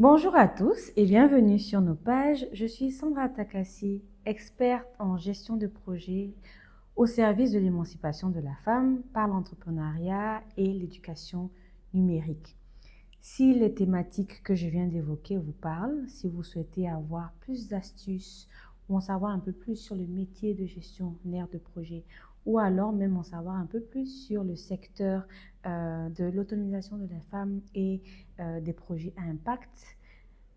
Bonjour à tous et bienvenue sur nos pages. Je suis Sandra Takassi, experte en gestion de projets au service de l'émancipation de la femme par l'entrepreneuriat et l'éducation numérique. Si les thématiques que je viens d'évoquer vous parlent, si vous souhaitez avoir plus d'astuces ou en savoir un peu plus sur le métier de gestionnaire de projet ou alors même en savoir un peu plus sur le secteur de l'autonomisation de la femme et des projets à impact,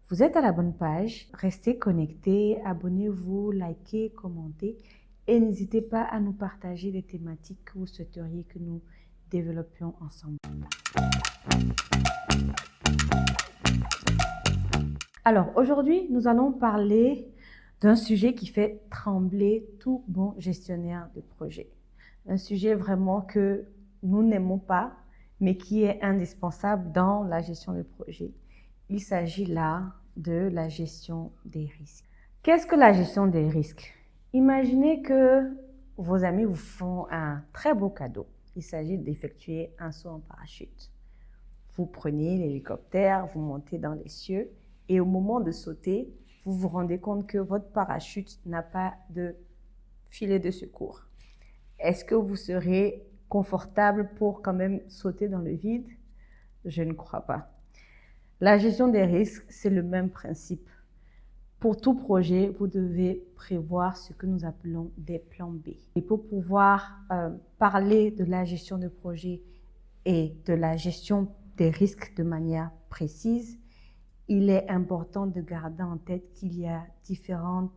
vous êtes à la bonne page. Restez connectés, abonnez-vous, likez, commentez et n'hésitez pas à nous partager des thématiques que vous souhaiteriez que nous développions ensemble. Alors aujourd'hui, nous allons parler d'un sujet qui fait trembler tout bon gestionnaire de projet. Un sujet vraiment que nous n'aimons pas, mais qui est indispensable dans la gestion de projet. Il s'agit là de la gestion des risques. Qu'est-ce que la gestion des risques? Imaginez que vos amis vous font un très beau cadeau. Il s'agit d'effectuer un saut en parachute. Vous prenez l'hélicoptère, vous montez dans les cieux et au moment de sauter, vous vous rendez compte que votre parachute n'a pas de filet de secours. Est-ce que vous serez confortable pour quand même sauter dans le vide? Je ne crois pas. La gestion des risques, c'est le même principe. Pour tout projet, vous devez prévoir ce que nous appelons des plans B. Et pour pouvoir parler de la gestion de projet et de la gestion des risques de manière précise, il est important de garder en tête qu'il y a différentes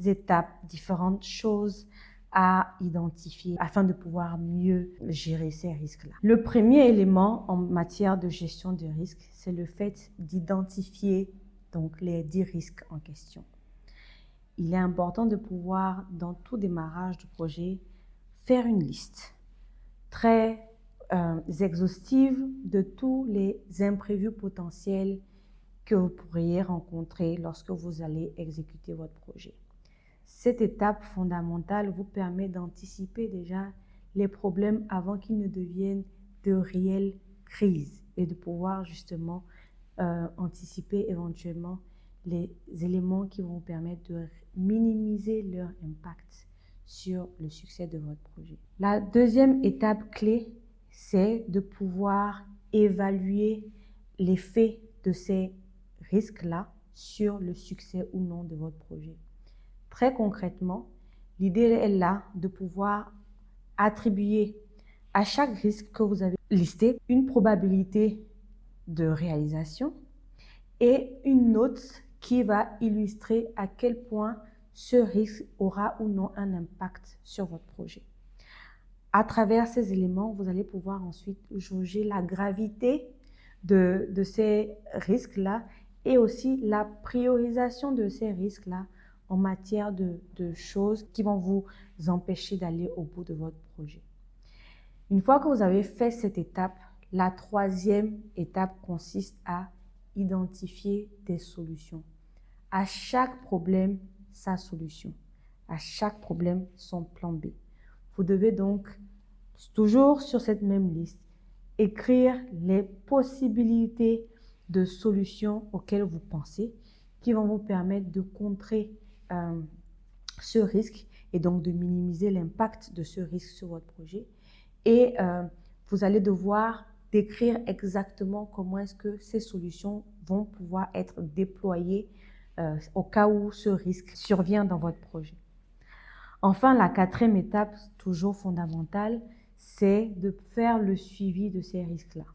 étapes, différentes choses à identifier afin de pouvoir mieux gérer ces risques-là. Le premier élément en matière de gestion de risques, c'est le fait d'identifier donc les 10 risques en question. Il est important de pouvoir, dans tout démarrage de projet, faire une liste très exhaustive de tous les imprévus potentiels que vous pourriez rencontrer lorsque vous allez exécuter votre projet. Cette étape fondamentale vous permet d'anticiper déjà les problèmes avant qu'ils ne deviennent de réelles crises et de pouvoir justement anticiper éventuellement les éléments qui vont vous permettre de minimiser leur impact sur le succès de votre projet. La deuxième étape clé, c'est de pouvoir évaluer l'effet de ces risques-là sur le succès ou non de votre projet. Très concrètement, l'idée est là de pouvoir attribuer à chaque risque que vous avez listé une probabilité de réalisation et une note qui va illustrer à quel point ce risque aura ou non un impact sur votre projet. À travers ces éléments, vous allez pouvoir ensuite jauger la gravité de ces risques-là et aussi la priorisation de ces risques-là en matière de choses qui vont vous empêcher d'aller au bout de votre projet. Une fois que vous avez fait cette étape, la troisième étape consiste à identifier des solutions. À chaque problème, sa solution. À chaque problème, son plan B. Vous devez donc, toujours sur cette même liste, écrire les possibilités de solutions auxquelles vous pensez qui vont vous permettre de contrer ce risque et donc de minimiser l'impact de ce risque sur votre projet. Et vous allez devoir décrire exactement comment est-ce que ces solutions vont pouvoir être déployées au cas où ce risque survient dans votre projet. Enfin, la quatrième étape, toujours fondamentale, c'est de faire le suivi de ces risques-là.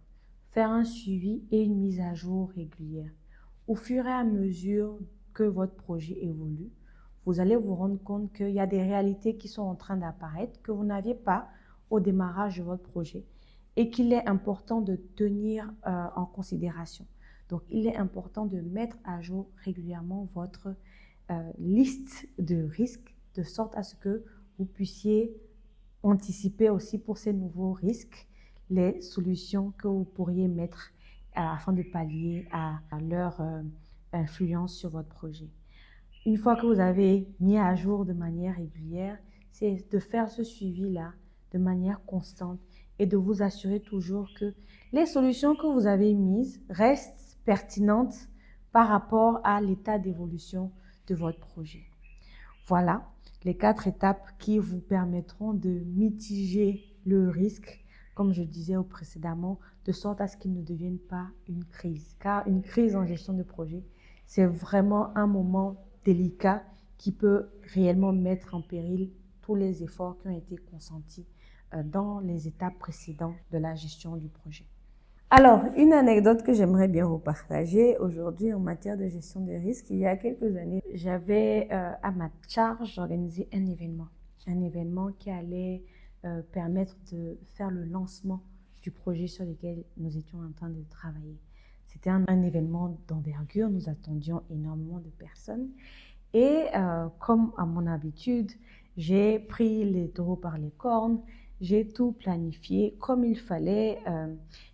Faire un suivi et une mise à jour régulière. Au fur et à mesure que votre projet évolue, vous allez vous rendre compte qu'il y a des réalités qui sont en train d'apparaître que vous n'aviez pas au démarrage de votre projet et qu'il est important de tenir en considération. Donc, il est important de mettre à jour régulièrement votre liste de risques de sorte à ce que vous puissiez anticiper aussi pour ces nouveaux risques les solutions que vous pourriez mettre afin de pallier à leur influence sur votre projet. Une fois que vous avez mis à jour de manière régulière, c'est de faire ce suivi-là de manière constante et de vous assurer toujours que les solutions que vous avez mises restent pertinentes par rapport à l'état d'évolution de votre projet. Voilà les 4 étapes qui vous permettront de mitiger le risque, comme je disais précédemment, de sorte à ce qu'il ne devienne pas une crise. Car une crise en gestion de projet, c'est vraiment un moment délicat qui peut réellement mettre en péril tous les efforts qui ont été consentis dans les étapes précédentes de la gestion du projet. Alors, une anecdote que j'aimerais bien vous partager aujourd'hui en matière de gestion des risques. Il y a quelques années, j'avais à ma charge d'organiser un événement qui allait permettre de faire le lancement du projet sur lequel nous étions en train de travailler. C'était un événement d'envergure, nous attendions énormément de personnes et comme à mon habitude, j'ai pris les taureaux par les cornes, j'ai tout planifié comme il fallait.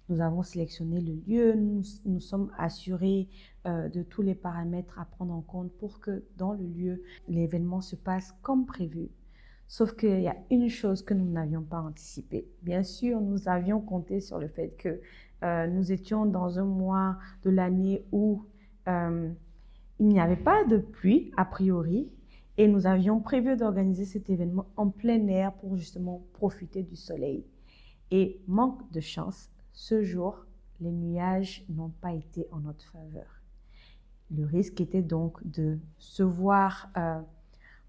Nous avons sélectionné le lieu, nous sommes assurés de tous les paramètres à prendre en compte pour que dans le lieu, l'événement se passe comme prévu. Sauf qu'il y a une chose que nous n'avions pas anticipée. Bien sûr, nous avions compté sur le fait que nous étions dans un mois de l'année où il n'y avait pas de pluie a priori et nous avions prévu d'organiser cet événement en plein air pour justement profiter du soleil. Et manque de chance, ce jour, les nuages n'ont pas été en notre faveur. Le risque était donc de se voir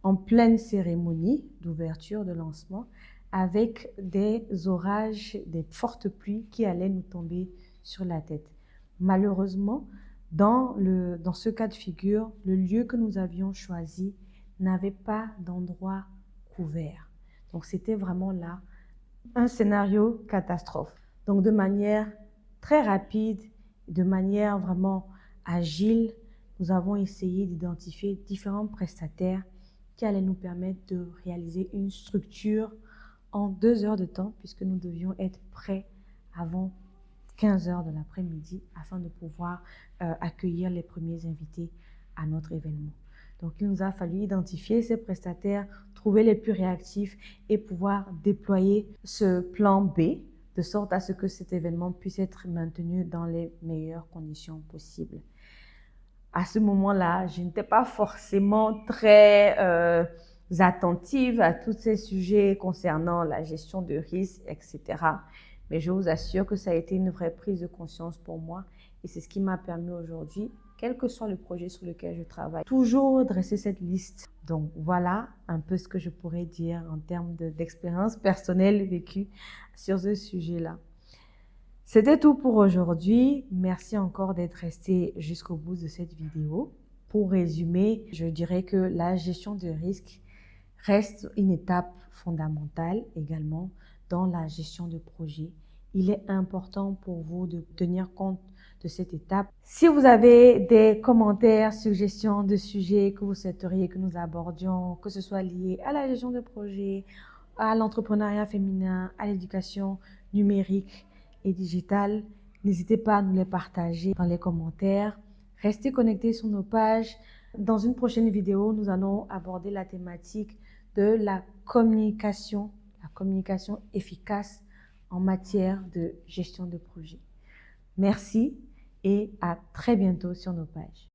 en pleine cérémonie d'ouverture, de lancement, avec des orages, des fortes pluies qui allaient nous tomber sur la tête. Malheureusement, dans ce cas de figure, le lieu que nous avions choisi n'avait pas d'endroit couvert. Donc, c'était vraiment là un scénario catastrophe. Donc, de manière très rapide, de manière vraiment agile, nous avons essayé d'identifier différents prestataires qui allaient nous permettre de réaliser une structure en 2 heures de temps, puisque nous devions être prêts avant 15 heures de l'après-midi afin de pouvoir accueillir les premiers invités à notre événement. Donc, il nous a fallu identifier ces prestataires, trouver les plus réactifs et pouvoir déployer ce plan B de sorte à ce que cet événement puisse être maintenu dans les meilleures conditions possibles. À ce moment-là, je n'étais pas forcément très attentive à tous ces sujets concernant la gestion de risques, etc. Mais je vous assure que ça a été une vraie prise de conscience pour moi et c'est ce qui m'a permis aujourd'hui, quel que soit le projet sur lequel je travaille, toujours dresser cette liste. Donc voilà un peu ce que je pourrais dire en termes d'expérience personnelle vécue sur ce sujet-là. C'était tout pour aujourd'hui. Merci encore d'être resté jusqu'au bout de cette vidéo. Pour résumer, je dirais que la gestion de risque reste une étape fondamentale également dans la gestion de projet. Il est important pour vous de tenir compte de cette étape. Si vous avez des commentaires, suggestions de sujets que vous souhaiteriez que nous abordions, que ce soit lié à la gestion de projet, à l'entrepreneuriat féminin, à l'éducation numérique et digitale, n'hésitez pas à nous les partager dans les commentaires. Restez connectés sur nos pages. Dans une prochaine vidéo, nous allons aborder la thématique de la communication efficace en matière de gestion de projet. Merci et à très bientôt sur nos pages.